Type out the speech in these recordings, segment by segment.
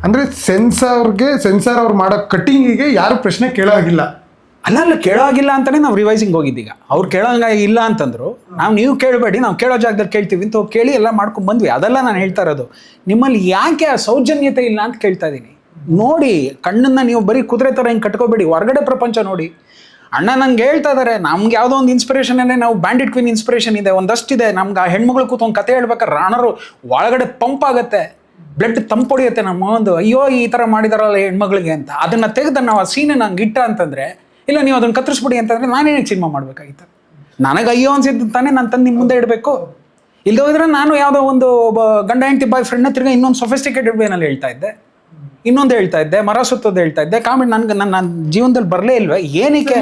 ಅಂದರೆ ಸೆನ್ಸಾರ್ ಅವ್ರು ಮಾಡೋ ಕಟ್ಟಿಂಗಿಗೆ ಯಾರು ಪ್ರಶ್ನೆ ಕೇಳೋಗಿಲ್ಲ. ಅಲ್ಲ ಕೇಳೋಗಿಲ್ಲ ಅಂತಲೇ ನಾವು ರಿವೈಸಿಂಗ್ ಹೋಗಿದ್ದೀಗ. ಅವ್ರು ಕೇಳೋಂಗ ಇಲ್ಲ ಅಂತಂದ್ರು, ನೀವು ಕೇಳಬೇಡಿ, ನಾವು ಕೇಳೋ ಜಾಗದಲ್ಲಿ ಕೇಳ್ತೀವಿ ಅಂತ ಕೇಳಿ ಎಲ್ಲ ಮಾಡ್ಕೊಂಡು ಬಂದ್ವಿ. ಅದೆಲ್ಲ ನಾನು ಹೇಳ್ತಾ ಇರೋದು, ನಿಮ್ಮಲ್ಲಿ ಯಾಕೆ ಆ ಸೌಜನ್ಯತೆ ಇಲ್ಲ ಅಂತ ಕೇಳ್ತಾ ಇದ್ದೀನಿ. ನೋಡಿ, ಕಣ್ಣನ್ನು ನೀವು ಬರೀ ಕುದುರೆ ಥರ ಹಿಂಗೆ ಕಟ್ಕೋಬೇಡಿ, ಹೊರಗಡೆ ಪ್ರಪಂಚ ನೋಡಿ. ಅಣ್ಣ ನಂಗೆ ಹೇಳ್ತಾ ಇದ್ದಾರೆ, ನಮ್ಗೆ ಯಾವುದೋ ಒಂದು ಇನ್ಸ್ಪಿರೇಷನಲ್ಲೇ ನಾವು ಬ್ಯಾಂಡಿಟ್ ಕ್ವೀನ್ ಇನ್ಸ್ಪಿರೇಷನ್ ಇದೆ, ಒಂದಷ್ಟಿದೆ ನಮ್ಗೆ. ಆ ಹೆಣ್ಮಗಳು ಕೂತ್ಕೊಂಡು ಕತೆ ಹೇಳ್ಬೇಕಾದ್ರೆ ರಾಣರು ಒಳಗಡೆ ಪಂಪ್ ಆಗುತ್ತೆ, ಬ್ಲಡ್ ತಂಪೊಡಿಯುತ್ತೆ ನಮ್ಮ ಒಂದು, ಅಯ್ಯೋ ಈ ಥರ ಮಾಡಿದಾರಲ್ಲ ಹೆಣ್ಮಗಳಿಗೆ ಅಂತ. ಅದನ್ನು ತೆಗೆದು ನಾವು ಆ ಸೀನ್ ನಂಗೆ ಇಟ್ಟ ಅಂತಂದರೆ, ಇಲ್ಲ ನೀವು ಅದನ್ನು ಕತ್ತರಿಸ್ಬಿಡಿ ಅಂತಂದರೆ ನಾನೇನಕ್ಕೆ ಸಿನಿಮಾ ಮಾಡಬೇಕಾಗಿತ್ತು? ನನಗೆ ಅಯ್ಯೋ ಅನ್ಸಿದ್ದು ತಾನೇ ನಾನು ತಂದು ನಿಮ್ಮ ಮುಂದೆ ಇಡಬೇಕು. ಇಲ್ಲದೆ ಹೋದ್ರೆ ನಾನು ಯಾವುದೋ ಒಂದು ಗಂಡ ಹೆಂಡತಿ ಬಾಯ್ ಫ್ರೆಂಡ್ನ ತಿರ್ಗಿ ಇನ್ನೊಂದು ಸೊಫಿಸ್ಟಿಕೇಟೆಡ್ ವೇನಲ್ಲಿ ಹೇಳ್ತಾ ಇದ್ದೆ, ಇನ್ನೊಂದು ಹೇಳ್ತಾ ಇದ್ದೆ, ಮರ ಸುತ್ತೋದು ಹೇಳ್ತಾ ಇದ್ದೆ. ಕಾಮೆಂಟ್ ನನಗೆ ನನ್ನ ಜೀವನದಲ್ಲಿ ಬರಲೇ ಇಲ್ವೇ? ಏನಕ್ಕೆ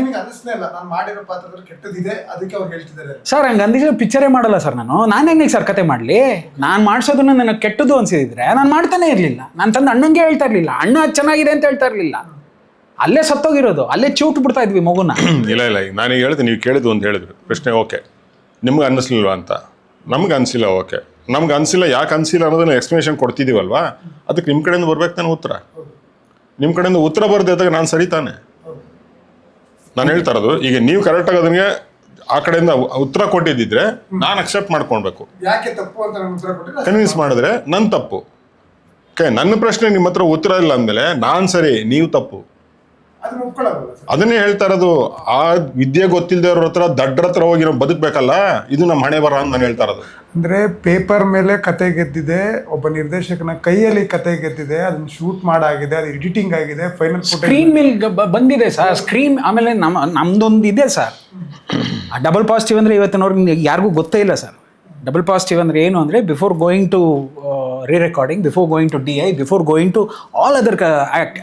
ಸರ್ ಹಂಗೆ ಅಂದಿದ್ರೆ ಪಿಕ್ಚರೇ ಮಾಡಲ್ಲ ಸರ್. ನಾನು ಹೆಂಗೆ ಸರ್ ಕತೆ ಮಾಡಲಿ? ನಾನು ಮಾಡಿಸೋದನ್ನ ನನಗೆ ಕೆಟ್ಟದ್ದು ಅನ್ಸಿದ್ರೆ ನಾನು ಮಾಡ್ತಾನೆ ಇರಲಿಲ್ಲ. ನಾನು ತಂದು ಅಣ್ಣಂಗೆ ಹೇಳ್ತಾ ಇರಲಿಲ್ಲ, ಅಣ್ಣ ಅದು ಚೆನ್ನಾಗಿದೆ ಅಂತ ಹೇಳ್ತಾ ಇರಲಿಲ್ಲ. ಅಲ್ಲೇ ಸತ್ತೋಗಿರೋದು, ಅಲ್ಲೇ ಚೂಟ್ ಬಿಡ್ತಾ ಇದ್ವಿ ಮಗುನ. ಇಲ್ಲ ನಾನು ಹೇಳಿದೆ, ನೀವು ಕೇಳಿದ್ದು ಅಂತ ಹೇಳಿದ್ರು ಪ್ರಶ್ನೆ. ಓಕೆ, ನಿಮ್ಗೆ ಅನ್ನಿಸ್ಲಿಲ್ವಾ ಅಂತ? ನಮ್ಗೆ ಅನಿಸಿಲ್ಲ. ಓಕೆ, ನಮ್ಗೆ ಅನಿಸಿಲ್ಲ. ಯಾಕೆ ಅನಿಸಿಲ್ಲ ಅನ್ನೋದನ್ನ ಎಕ್ಸ್ಪ್ಲನೇಷನ್ ಕೊಡ್ತಿದ್ದೀವಲ್ವಾ, ಅದಕ್ಕೆ ನಿಮ್ಮ ಕಡೆಯಿಂದ ಬರ್ಬೇಕು ತಾನೆ ಉತ್ತರ. ನಿಮ್ಮ ಕಡೆಯಿಂದ ಉತ್ತರ ಬರ್ದಿದ್ದಾಗ ನಾನು ಸರಿ ತಾನೆ? ನಾನು ಹೇಳ್ತಾ ಇರೋದು, ಈಗ ನೀವು ಕರೆಕ್ಟಾಗಿ ಅದನ್ನೇ ಆ ಕಡೆಯಿಂದ ಉತ್ತರ ಕೊಟ್ಟಿದ್ದಿದ್ರೆ ನಾನು ಅಕ್ಸೆಪ್ಟ್ ಮಾಡ್ಕೊಳ್ಬೇಕು. ಕನ್ವಿನ್ಸ್ ಮಾಡಿದ್ರೆ ನನ್ನ ತಪ್ಪು. ಓಕೆ, ನನ್ನ ಪ್ರಶ್ನೆ ನಿಮ್ಮ ಹತ್ರ ಉತ್ತರ ಇಲ್ಲ ಅಂದಮೇಲೆ ನಾನು ಸರಿ, ನೀವು ತಪ್ಪು. ಅದನ್ನೇ ಹೇಳ್ತಾ ಇರೋದು. ಆ ವಿದ್ಯೆ ಗೊತ್ತಿಲ್ಲದವ್ರ ಹತ್ರ ದಡ್ಡರ ಹತ್ರ ಹೋಗಿ ನಾವು ಬದುಕಬೇಕಲ್ಲ, ಇದು ನಮ್ಮ ಹಣೆ ಬರ ಅಂತ ನಾನು ಹೇಳ್ತಾ ಇರೋದು. ಅಂದರೆ ಪೇಪರ್ ಮೇಲೆ ಕತೆ ಗೆದ್ದಿದೆ, ಒಬ್ಬ ನಿರ್ದೇಶಕನ ಕೈಯಲ್ಲಿ ಕತೆ ಗೆದ್ದಿದೆ, ಅದನ್ನ ಶೂಟ್ ಮಾಡಾಗಿದೆ, ಅದು ಎಡಿಟಿಂಗ್ ಆಗಿದೆ, ಫೈನಲ್ ಸ್ಕ್ರೀನ್ ಮೇಲೆ ಬಂದಿದೆ ಸರ್. ಸ್ಕ್ರೀನ್ ಆಮೇಲೆ ನಮ್ದೊಂದು ಇದೆ ಸರ್, ಡಬಲ್ ಪಾಸಿಟಿವ್ ಅಂದರೆ ಇವತ್ತಿನವ್ರಿಗೆ ಯಾರಿಗೂ ಗೊತ್ತೇ ಇಲ್ಲ ಸರ್. ಡಬಲ್ ಪಾಸಿಟಿವ್ ಅಂದರೆ ಏನು ಅಂದರೆ, before going to rerecording, before going to DI, before going to all other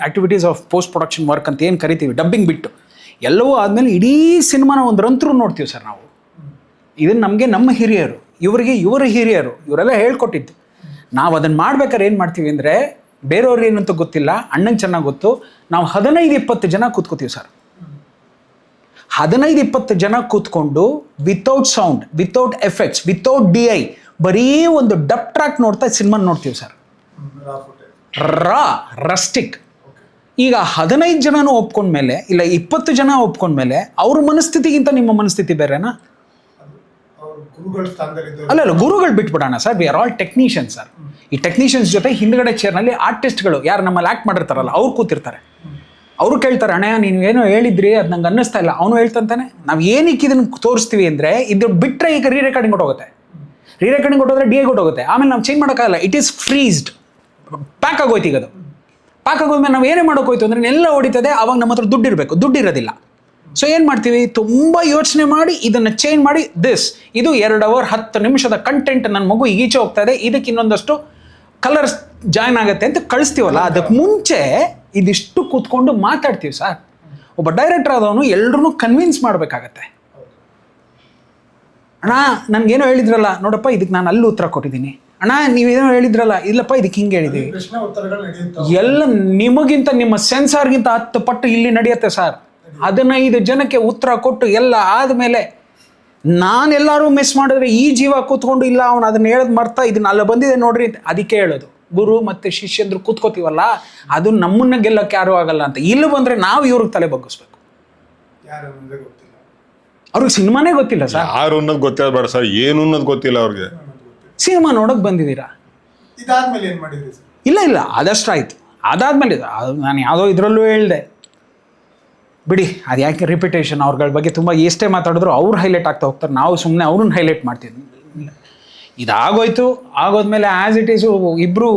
activities of post production work ಅಂತ ಏನು ಕರಿತೀವಿ, ಡಬ್ಬಿಂಗ್ ಬಿಟ್ಟು ಎಲ್ಲವೂ ಆದಮೇಲೆ ಇಡೀ ಸಿನಿಮಾನ ಒಂದು ರಂತ್ರು ನೋಡ್ತೀವಿ ಸರ್ ನಾವು. ಇದನ್ನು ನಮಗೆ ನಮ್ಮ ಹಿರಿಯರು, ಇವರಿಗೆ ಇವರ ಹಿರಿಯರು, ಇವರೆಲ್ಲ ಹೇಳ್ಕೊಟ್ಟಿದ್ದು. ನಾವು ಅದನ್ನು ಮಾಡ್ಬೇಕಾದ್ರೆ ಏನು ಮಾಡ್ತೀವಿ ಅಂದರೆ, ಬೇರೆಯವ್ರಿಗೆ ಏನಂತ ಗೊತ್ತಿಲ್ಲ, ಅಣ್ಣಂಗೆ ಚೆನ್ನಾಗಿ ಗೊತ್ತು, ನಾವು 15-20 ಜನ ಕೂತ್ಕೋತೀವಿ ಸರ್. 15-20 ಜನ ಕೂತ್ಕೊಂಡು without sound, without effects, without DI, ಬರೀ ಒಂದು ಡಬ್ ಟ್ರ್ಯಾಕ್ ನೋಡ್ತಾ ಸಿನಿಮಾ ನೋಡ್ತೀವಿ ಸರ್. ರಸ್ಟಿಕ್. ಈಗ 15 ಜನನೂ ಒಪ್ಕೊಂಡ್ಮೇಲೆ, ಇಲ್ಲ 20 ಜನ ಒಪ್ಕೊಂಡ್ಮೇಲೆ ಅವ್ರ ಮನಸ್ಥಿತಿಗಿಂತ ನಿಮ್ಮ ಮನಸ್ಥಿತಿ ಬೇರೆನಾ? ಅಲ್ಲ, ಗುರುಗಳು ಬಿಟ್ಬಿಡೋಣ sir. We are all technicians sir. ಈ ಟೆಕ್ನಿಷಿಯನ್ಸ್ ಜೊತೆ ಹಿಂದ್ಗಡೆ ಚೇರ್ನಲ್ಲಿ ಆರ್ಟಿಸ್ಟ್ಗಳು ಯಾರು ನಮ್ಮಲ್ಲಿ ಆ್ಯಕ್ಟ್ ಮಾಡಿರ್ತಾರಲ್ಲ ಅವ್ರು ಕೂತಿರ್ತಾರೆ. ಅವರು ಕೇಳ್ತಾರೆ, ಅಣ್ಣ ನೀನು ಏನೋ ಹೇಳಿದ್ರಿ ಅದು ನಂಗೆ ಅನ್ನಿಸ್ತಾ ಇಲ್ಲ. ಅವನು ಹೇಳ್ತಾನೆ, ನಾವು ಏನಕ್ಕೆ ಇದನ್ನು ತೋರಿಸ್ತೀವಿ ಅಂದರೆ, ಇದು ಬಿಟ್ಟರೆ ಈಗ ರೀರೆಕಾರ್ಡಿಂಗ್ ಕೊಟ್ಟೋಗುತ್ತೆ, ರೀರೆಕಾರ್ಡಿಂಗ್ ಕೊಟ್ಟೋದ್ರೆ DI ಕೊಟ್ಟೋಗುತ್ತೆ, ಆಮೇಲೆ ನಾವು ಚೇಂಜ್ ಮಾಡೋಕ್ಕಾಗಲ್ಲ. ಇಟ್ ಈಸ್ ಫ್ರೀಸ್ಡ್, ಪ್ಯಾಕ್ ಆಗೋಯ್ತು. ಈಗ ಅದು ಪ್ಯಾಕ್ ಆಗೋದ್ಮೇಲೆ ನಾವು ಏನೇ ಮಾಡೋಕ್ಕೋಯ್ತು ಅಂದರೆ ಎಲ್ಲ ಹೊಡಿತದೆ. ಆವಾಗ ನಮ್ಮ ಹತ್ರ ದುಡ್ಡು ಇರಬೇಕು, ದುಡ್ಡು ಇರೋದಿಲ್ಲ. ಸೊ ಏನು ಮಾಡ್ತೀವಿ, ತುಂಬ ಯೋಚನೆ ಮಾಡಿ ಇದನ್ನು ಚೇಂಜ್ ಮಾಡಿ, ಇದು 2 ಅವರ್ 10 ನಿಮಿಷದ ಕಂಟೆಂಟ್ ನನ್ನ ಮಗು ಈಚೆ ಹೋಗ್ತಾ ಇದೆ, ಇದಕ್ಕೆ ಇನ್ನೊಂದಷ್ಟು ಕಲರ್ಸ್ ಜಾಯ್ನ್ ಆಗುತ್ತೆ ಅಂತ ಕಳಿಸ್ತೀವಲ್ಲ. ಅದಕ್ಕೆ ಮುಂಚೆ ಇದಿಷ್ಟು ಕೂತ್ಕೊಂಡು ಮಾತಾಡ್ತೀವಿ ಸರ್. ಒಬ್ಬ ಡೈರೆಕ್ಟರ್ ಆದವನು ಎಲ್ಲರೂ ಕನ್ವಿನ್ಸ್ ಮಾಡಬೇಕಾಗತ್ತೆ. ಅಣ್ಣ ನನಗೇನೋ ಹೇಳಿದ್ರಲ್ಲ ನೋಡಪ್ಪ, ಇದಕ್ಕೆ ನಾನು ಅಲ್ಲಿ ಉತ್ತರ ಕೊಟ್ಟಿದ್ದೀನಿ. ಅಣ್ಣ ನೀವೇನೋ ಹೇಳಿದ್ರಲ್ಲ, ಇಲ್ಲಪ್ಪ ಇದಕ್ಕೆ ಹಿಂಗೆ ಹೇಳಿದ್ದೀವಿ. ಎಲ್ಲ ನಿಮಗಿಂತ, ನಿಮ್ಮ ಸೆನ್ಸಾರ್ಗಿಂತ 10 ಪಟ್ಟು ಇಲ್ಲಿ ನಡೆಯುತ್ತೆ ಸರ್. 15 ಜನಕ್ಕೆ ಉತ್ತರ ಕೊಟ್ಟು ಎಲ್ಲ ಆದಮೇಲೆ ನಾನೆಲ್ಲರೂ ಮಿಸ್ ಮಾಡಿದ್ರೆ ಈ ಜೀವ ಕೂತ್ಕೊಂಡು, ಇಲ್ಲ ಅವನು ಅದನ್ನ ಹೇಳೋದು ಮರ್ತಾ ಇದನ್ನ ಅಲ್ಲ ಬಂದಿದೆ ನೋಡ್ರಿ ಅಂತ. ಅದಕ್ಕೆ ಹೇಳೋದು, ಗುರು ಮತ್ತು ಶಿಷ್ಯಂದ್ರು ಕೂತ್ಕೋತೀವಲ್ಲ, ಅದು ನಮ್ಮನ್ನ ಗೆಲ್ಲಕ್ಕೆ ಯಾರೂ ಆಗಲ್ಲ ಅಂತ. ಇಲ್ಲಿ ಬಂದರೆ ನಾವು ಇವ್ರಿಗೆ ತಲೆ ಬಗ್ಗಿಸ್ಬೇಕು. ಅವ್ರಿಗೆ ಸಿನಿಮಾನೇ ಗೊತ್ತಿಲ್ಲ ಸರ್. ಯಾರು ಅನ್ನೋದು ಗೊತ್ತಿಲ್ಲ ಬೇಡ ಸರ್, ಏನು ಅನ್ನೋದು ಗೊತ್ತಿಲ್ಲ ಅವ್ರಿಗೆ. ಸಿನಿಮಾ ನೋಡೋಕೆ ಬಂದಿದ್ದೀರಾ? ಇಲ್ಲ ಅದಷ್ಟು ಆಯ್ತು. ಅದಾದ್ಮೇಲೆ ನಾನು ಯಾವುದೋ ಇದರಲ್ಲೂ ಹೇಳಿದೆ, ಬಿಡಿ ಅದು ಯಾಕೆ ರಿಪಿಟೇಷನ್. ಅವ್ರಗಳ ಬಗ್ಗೆ ತುಂಬ ಎಷ್ಟೇ ಮಾತಾಡಿದ್ರು ಅವ್ರು ಹೈಲೈಟ್ ಆಗ್ತಾ ಹೋಗ್ತಾರೆ, ನಾವು ಸುಮ್ಮನೆ ಅವ್ರನ್ನ ಹೈಲೈಟ್ ಮಾಡ್ತೀವಿ. ಇದಾಗೋಯ್ತು. ಆಗೋದ್ಮೇಲೆ ಆ್ಯಸ್ ಇಟ್ ಈಸು ಇಬ್ಬರು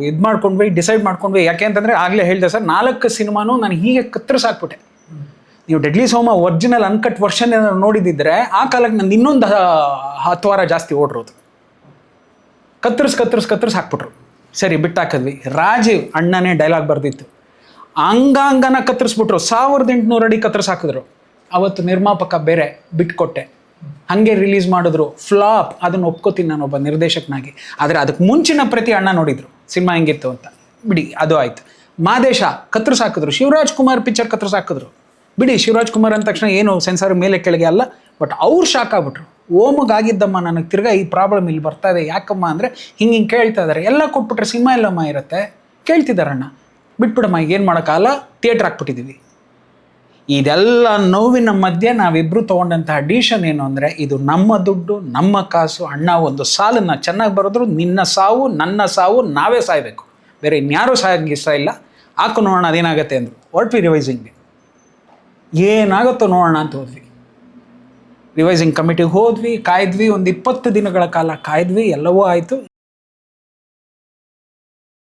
ಇದು ಮಾಡ್ಕೊಂಡ್ವಿ, ಡಿಸೈಡ್ ಮಾಡ್ಕೊಂಡ್ವಿ. ಯಾಕೆ ಅಂತಂದರೆ ಆಗಲೇ ಹೇಳಿದೆ ಸರ್, 4 ಸಿನಿಮಾನು ನಾನು ಹೀಗೆ ಕತ್ತರಿಸಾಕ್ಬಿಟ್ಟೆ. ನೀವು ಡೆಡ್ಲಿ ಸೋಮ ಒರಿಜಿನಲ್ ಅನ್ಕಟ್ ವರ್ಷನ್ ಏನಾದ್ರು ನೋಡಿದ್ದಿದ್ರೆ ಆ ಕಾಲಕ್ಕೆ ನಂದು ಇನ್ನೊಂದು 10 ವಾರ ಜಾಸ್ತಿ ಓಡಿರೋದು. ಕತ್ತರಿಸ್ ಹಾಕ್ಬಿಟ್ರು. ಸರಿ, ಬಿಟ್ಟಾಕಿದ್ವಿ. ರಾಜೀವ್ ಅಣ್ಣನೇ ಡೈಲಾಗ್ ಬರ್ದಿತ್ತು, ಅಂಗಾಂಗನ ಕತ್ತರಿಸ್ಬಿಟ್ರು. 1800 ಅಡಿ ಕತ್ತರಿಸ್ ಹಾಕಿದ್ರು. ಅವತ್ತು ನಿರ್ಮಾಪಕ ಬೇರೆ ಬಿಟ್ಕೊಟ್ಟೆ, ಹಾಗೆ ರಿಲೀಸ್ ಮಾಡಿದ್ರು. ಫ್ಲಾಪ್. ಅದನ್ನು ಒಪ್ಕೋತೀನಿ ನಾನು ಒಬ್ಬ ನಿರ್ದೇಶಕನಾಗಿ. ಆದರೆ ಅದಕ್ಕೆ ಮುಂಚಿನ ಪ್ರತಿ ಅಣ್ಣ ನೋಡಿದ್ರು ಸಿನಿಮಾ ಹೆಂಗಿತ್ತು ಅಂತ. ಬಿಡಿ, ಅದು ಆಯ್ತು. ಮಾದೇಶ ಕತ್ತರಿಸ್ ಹಾಕಿದ್ರು. ಶಿವರಾಜ್ ಕುಮಾರ್ ಪಿಕ್ಚರ್ ಕತ್ತರಿಸ್ ಹಾಕಿದ್ರು. ಬಿಡಿ, ಶಿವರಾಜ್ ಕುಮಾರ್ ಅಂದ ತಕ್ಷಣ ಏನು ಸೆನ್ಸಾರ್ ಮೇಲೆ ಕೆಳಗೆ ಅಲ್ಲ, ಬಟ್ ಅವ್ರು ಶಾಕ್ ಆಗ್ಬಿಟ್ರು. ಓಮಗಾಗಿದ್ದಮ್ಮ, ನನಗೆ ತಿರ್ಗಾ ಈ ಪ್ರಾಬ್ಲಮ್ ಇಲ್ಲಿ ಬರ್ತಾ ಇದೆ ಯಾಕಮ್ಮ ಅಂದರೆ ಹಿಂಗೆ ಕೇಳ್ತಾ ಇದ್ದಾರೆ. ಎಲ್ಲ ಕೊಟ್ಬಿಟ್ರೆ ಸಿನಿಮಾ ಎಲ್ಲಮ್ಮ ಇರುತ್ತೆ. ಕೇಳ್ತಿದ್ದಾರಣ್ಣ, ಬಿಟ್ಬಿಡಮ್ಮ, ಏನು ಮಾಡೋಕ್ಕಾಗಲ್ಲ, ಥಿಯೇಟ್ರ್ ಹಾಕ್ಬಿಟ್ಟಿದ್ದೀವಿ. ಇದೆಲ್ಲ ನೋವಿನ ಮಧ್ಯೆ ನಾವಿಬ್ಬರು ತೊಗೊಂಡಂತಹ ಡಿಸಿಷನ್ ಏನು ಅಂದರೆ, ಇದು ನಮ್ಮ ದುಡ್ಡು, ನಮ್ಮ ಕಾಸು. ಅಣ್ಣ ಒಂದು ಸಾಲನ್ನು ಚೆನ್ನಾಗಿ ಬರೆದ್ರು, ನಿನ್ನ ಸಾವು ನನ್ನ ಸಾವು ನಾವೇ ಸಾಯಬೇಕು, ಬೇರೆ ಇನ್ಯಾರೂ ಸಾಯೋಂಗೆ ಇಷ್ಟ ಇಲ್ಲ, ಹಾಕು ನೋಡೋಣ ಅದೇನಾಗುತ್ತೆ ಅಂದರು. ಹೊರಟ್ವಿ ರಿವೈಸಿಂಗ್ಗೆ. ಏನಾಗುತ್ತೋ ನೋಡೋಣ ಅಂತ ಹೋದ್ವಿ. ರಿವೈಸಿಂಗ್ ಕಮಿಟಿಗೆ ಹೋದ್ವಿ, ಕಾಯ್ದ್ವಿ, ಒಂದು 20 ದಿನಗಳ ಕಾಲ ಕಾಯ್ದ್ವಿ, ಎಲ್ಲವೂ ಆಯಿತು.